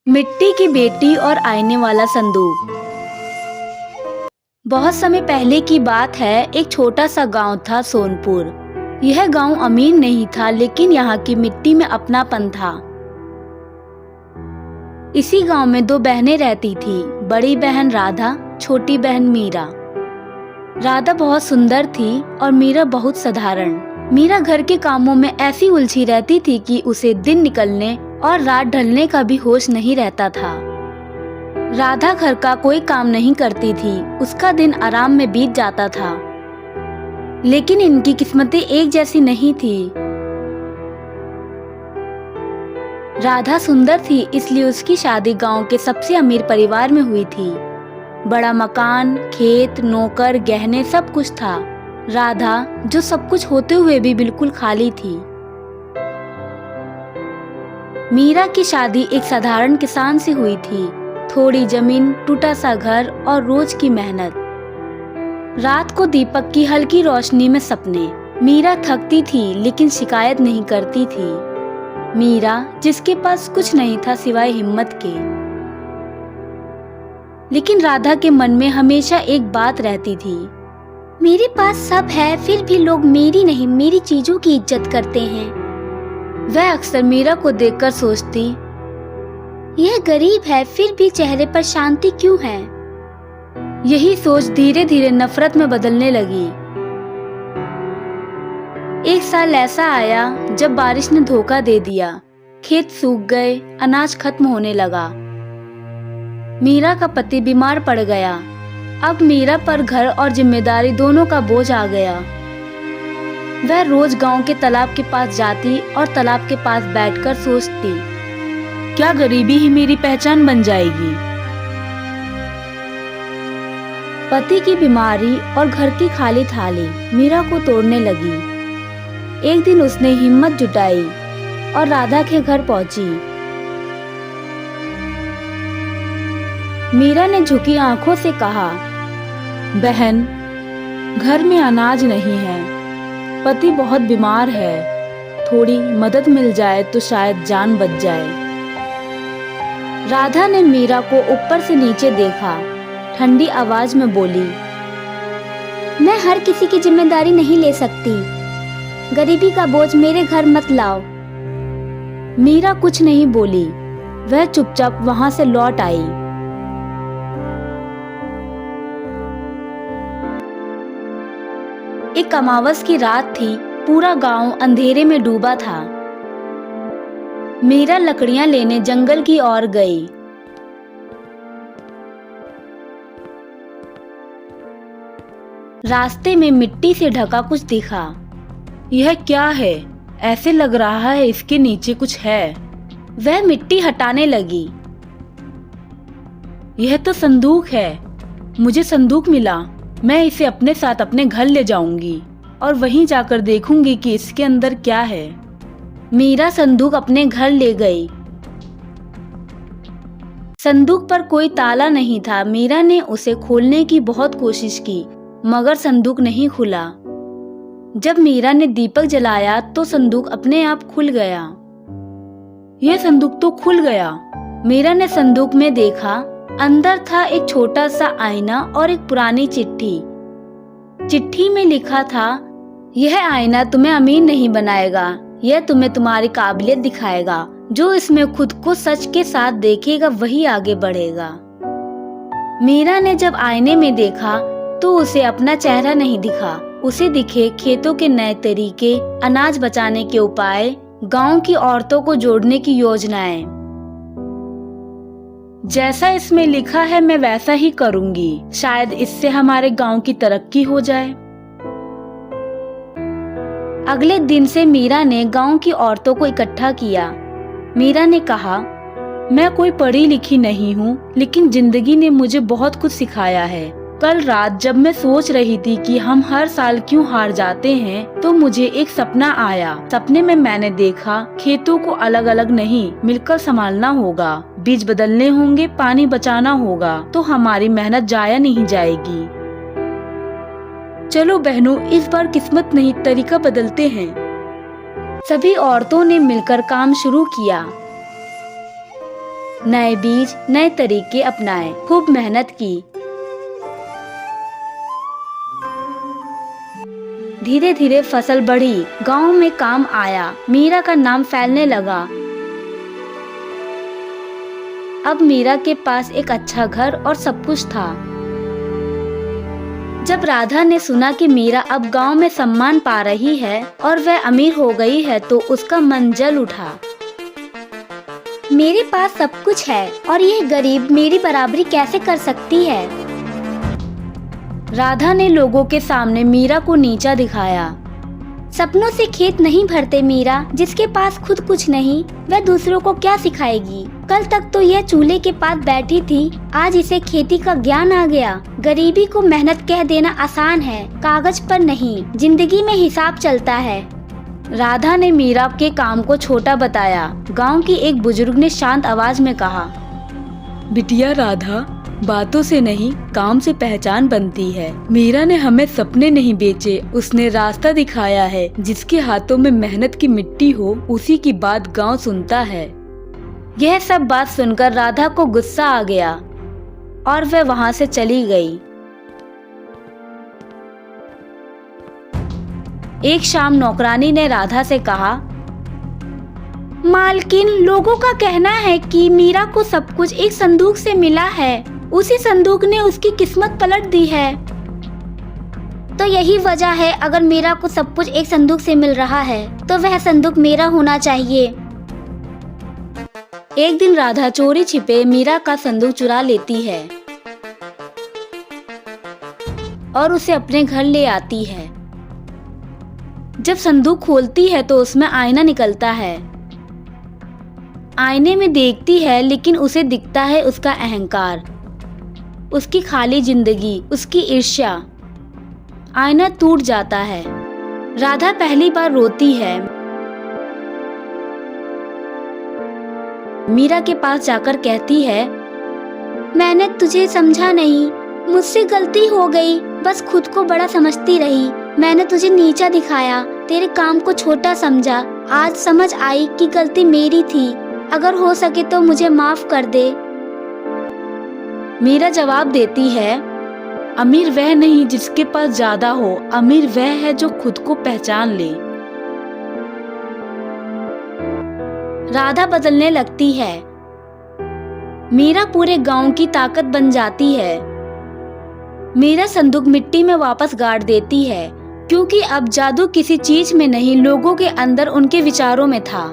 मिट्टी की बेटी और आईने वाला संदूक। बहुत समय पहले की बात है। एक छोटा सा गांव था, सोनपुर। यह गांव अमीर नहीं था, लेकिन यहाँ की मिट्टी में अपनापन था। इसी गांव में दो बहनें रहती थी, बड़ी बहन राधा, छोटी बहन मीरा। राधा बहुत सुंदर थी और मीरा बहुत साधारण। मीरा घर के कामों में ऐसी उलझी रहती थी कि उसे दिन निकलने और रात ढलने का भी होश नहीं रहता था। राधा घर का कोई काम नहीं करती थी, उसका दिन आराम में बीत जाता था। लेकिन इनकी किस्मतें एक जैसी नहीं थी। राधा सुंदर थी, इसलिए उसकी शादी गांव के सबसे अमीर परिवार में हुई थी। बड़ा मकान, खेत, नौकर, गहने, सब कुछ था। राधा, जो सब कुछ होते हुए भी बिल्कुल खाली थी। मीरा की शादी एक साधारण किसान से हुई थी। थोड़ी जमीन, टूटा सा घर और रोज की मेहनत। रात को दीपक की हल्की रोशनी में सपने। मीरा थकती थी लेकिन शिकायत नहीं करती थी। मीरा, जिसके पास कुछ नहीं था सिवाय हिम्मत के। लेकिन राधा के मन में हमेशा एक बात रहती थी। मेरे पास सब है, फिर भी लोग मेरी नहीं, मेरी चीजों की इज्जत करते हैं। वह अक्सर मीरा को देखकर सोचती, यह गरीब है, फिर भी चेहरे पर शांति क्यों है। यही सोच धीरे धीरे नफरत में बदलने लगी। एक साल ऐसा आया जब बारिश ने धोखा दे दिया। खेत सूख गए, अनाज खत्म होने लगा। मीरा का पति बीमार पड़ गया। अब मीरा पर घर और जिम्मेदारी दोनों का बोझ आ गया। वह रोज गांव के तालाब के पास जाती और तालाब के पास बैठकर सोचती, क्या गरीबी ही मेरी पहचान बन जाएगी। पति की बीमारी और घर की खाली थाली मीरा को तोड़ने लगी। एक दिन उसने हिम्मत जुटाई और राधा के घर पहुंची। मीरा ने झुकी आंखों से कहा, बहन, घर में अनाज नहीं है, पति बहुत बीमार है, थोड़ी मदद मिल जाए तो शायद जान बच जाए। राधा ने मीरा को ऊपर से नीचे देखा, ठंडी आवाज में बोली, मैं हर किसी की जिम्मेदारी नहीं ले सकती, गरीबी का बोझ मेरे घर मत लाओ। मीरा कुछ नहीं बोली, वह चुपचाप वहां से लौट आई। एक अमावस की रात थी, पूरा गांव अंधेरे में डूबा था। मीरा लकड़ियां लेने जंगल की ओर गई। रास्ते में मिट्टी से ढका कुछ दिखा। यह क्या है? ऐसे लग रहा है इसके नीचे कुछ है। वह मिट्टी हटाने लगी। यह तो संदूक है। मुझे संदूक मिला। मैं इसे अपने साथ अपने घर ले जाऊंगी और वहीं जाकर देखूंगी कि इसके अंदर क्या है। मीरा संदूक अपने घर ले गई। संदूक पर कोई ताला नहीं था। मीरा ने उसे खोलने की बहुत कोशिश की, मगर संदूक नहीं खुला। जब मीरा ने दीपक जलाया तो संदूक अपने आप खुल गया। यह संदूक तो खुल गया। मीरा ने संदूक में देखा। अंदर था एक छोटा सा आईना और एक पुरानी चिट्ठी। चिट्ठी में लिखा था, यह आईना तुम्हें अमीर नहीं बनाएगा, यह तुम्हें तुम्हारी काबिलियत दिखाएगा। जो इसमें खुद को सच के साथ देखेगा वही आगे बढ़ेगा। मीरा ने जब आईने में देखा तो उसे अपना चेहरा नहीं दिखा। उसे दिखे खेतों के नए तरीके, अनाज बचाने के उपाय, गांव की औरतों को जोड़ने की योजनाएं। जैसा इसमें लिखा है मैं वैसा ही करूंगी, शायद इससे हमारे गांव की तरक्की हो जाए। अगले दिन से मीरा ने गांव की औरतों को इकट्ठा किया। मीरा ने कहा, मैं कोई पढ़ी लिखी नहीं हूँ, लेकिन जिंदगी ने मुझे बहुत कुछ सिखाया है। कल रात जब मैं सोच रही थी कि हम हर साल क्यों हार जाते हैं, तो मुझे एक सपना आया। सपने में मैंने देखा, खेतों को अलग अलग नहीं, मिलकर संभालना होगा। बीज बदलने होंगे, पानी बचाना होगा, तो हमारी मेहनत जाया नहीं जाएगी। चलो बहनों, इस बार किस्मत नहीं तरीका बदलते हैं। सभी औरतों ने मिलकर काम शुरू किया। नए बीज, नए तरीके अपनाए, खूब मेहनत की। धीरे धीरे फसल बढ़ी, गांव में काम आया, मीरा का नाम फैलने लगा। अब मीरा के पास एक अच्छा घर और सब कुछ था। जब राधा ने सुना कि मीरा अब गांव में सम्मान पा रही है और वह अमीर हो गई है तो उसका मन जल उठा। मेरे पास सब कुछ है और यह गरीब मेरी बराबरी कैसे कर सकती है। राधा ने लोगों के सामने मीरा को नीचा दिखाया। सपनों से खेत नहीं भरते मीरा, जिसके पास खुद कुछ नहीं वह दूसरों को क्या सिखाएगी। कल तक तो यह चूल्हे के पास बैठी थी, आज इसे खेती का ज्ञान आ गया। गरीबी को मेहनत कह देना आसान है, कागज पर नहीं, जिंदगी में हिसाब चलता है। राधा ने मीरा के काम को छोटा बताया। गांव की एक बुजुर्ग ने शांत आवाज में कहा, बिटिया राधा, बातों से नहीं काम से पहचान बनती है। मीरा ने हमें सपने नहीं बेचे, उसने रास्ता दिखाया है। जिसके हाथों में मेहनत की मिट्टी हो उसी की बात गांव सुनता है। यह सब बात सुनकर राधा को गुस्सा आ गया और वह वहां से चली गई। एक शाम नौकरानी ने राधा से कहा, मालकिन, लोगों का कहना है कि मीरा को सब कुछ एक संदूक से मिला है। उसी संदूक ने उसकी किस्मत पलट दी है। तो यही वजह है, अगर मीरा को सब कुछ एक संदूक से मिल रहा है तो वह संदूक मेरा होना चाहिए। एक दिन राधा चोरी छिपे मीरा का संदूक चुरा लेती है और उसे अपने घर ले आती है। जब संदूक खोलती है तो उसमें आईना निकलता है। आईने में देखती है लेकिन उसे दिखता है उसका अहंकार, उसकी खाली जिंदगी, उसकी ईर्ष्या। आईना टूट जाता है। राधा पहली बार रोती है। मीरा के पास जाकर कहती है, मैंने तुझे समझा नहीं, मुझसे गलती हो गई, बस खुद को बड़ा समझती रही। मैंने तुझे नीचा दिखाया, तेरे काम को छोटा समझा। आज समझ आई कि गलती मेरी थी, अगर हो सके तो मुझे माफ कर दे। मीरा जवाब देती है, अमीर वह नहीं जिसके पास ज्यादा हो, अमीर वह है जो खुद को पहचान ले। राधा बदलने लगती है। मीरा पूरे गांव की ताकत बन जाती है। मीरा संदूक मिट्टी में वापस गाड़ देती है, क्योंकि अब जादू किसी चीज में नहीं, लोगों के अंदर, उनके विचारों में था।